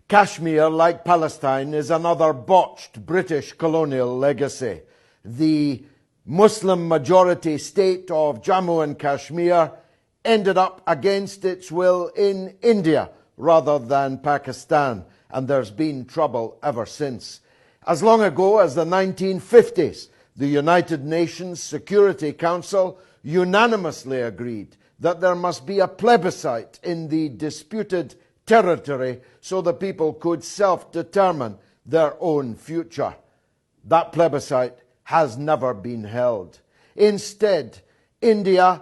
Kashmir, like Palestine, is another botched British colonial legacy. The Muslim-majority state of Jammu and Kashmir ended up against its will in India rather than Pakistan, and there's been trouble ever since. As long ago as the 1950s, the United Nations Security Council unanimously agreed that there must be a plebiscite in the disputed territory so the people could self-determine their own future. That plebiscite has never been held. Instead,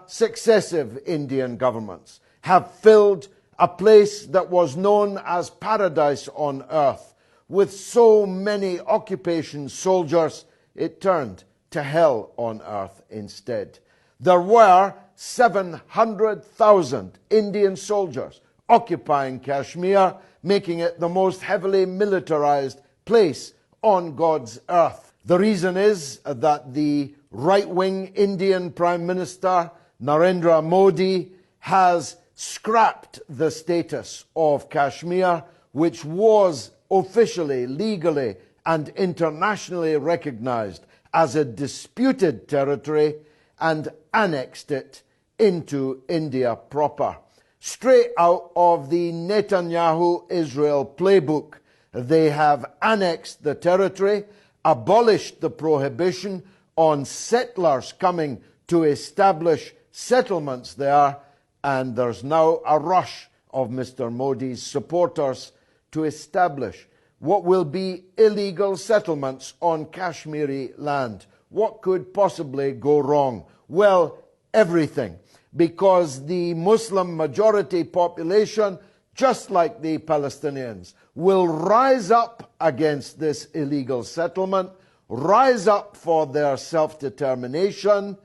successive Indian governments have filled a place that was known as paradise on earth with so many occupation soldiers, it turned to hell on earth instead. There were 700,000 Indian soldiers occupying Kashmir, making it the most heavily militarized place on God's earth. The reason is that the right-wing Indian Prime Minister Narendra Modi has scrapped the status of Kashmir, which was officially, legally, and internationally recognized as a disputed territory, and annexed it into India proper. Straight out of the Netanyahu-Israel playbook, they have annexed the territory, abolished the prohibition on settlers coming to establish settlements there, and there's now a rush of Mr. Modi's supporters to establish what will be illegal settlements on Kashmiri land. What could possibly go wrong? Well, everything. Because the Muslim majority population, just like the Palestinians, will rise up against this illegal settlement, rise up for their self-determination,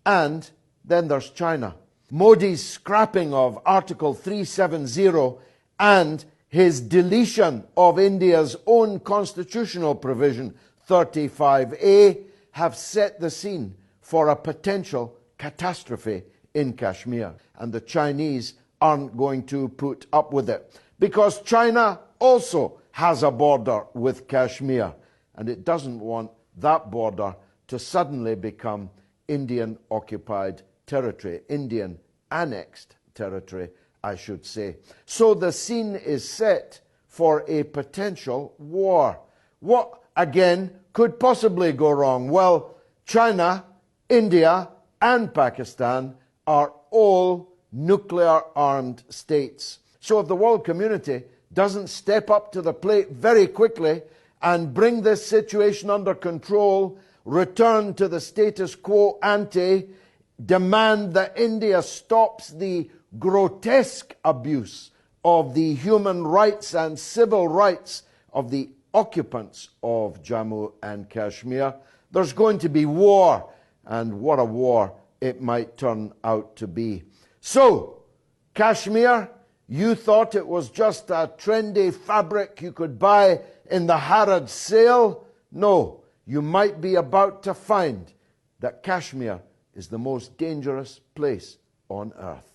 and then there's China. Modi's scrapping of Article 370 and his deletion of India's own constitutional provision, 35A, have set the scene for a potential catastrophe in Kashmir. And the Chinese aren't going to put up with it, because China also has a border with Kashmir, and it doesn't want that border to suddenly become Indian-occupied territory, Indian annexed territory, I should say. So the scene is set for a potential war. What, again, could possibly go wrong? Well, China, India, and Pakistan are all nuclear-armed states. So if the world community doesn't step up to the plate very quickly and bring this situation under control, return to the status quo ante, demand that India stops the grotesque abuse of the human rights and civil rights of the occupants of Jammu and Kashmir, there's going to be war, and what a war it might turn out to be. So, Kashmir, you thought it was just a trendy fabric you could buy in the Harrods sale? No, you might be about to find that Kashmir is the most dangerous place on earth.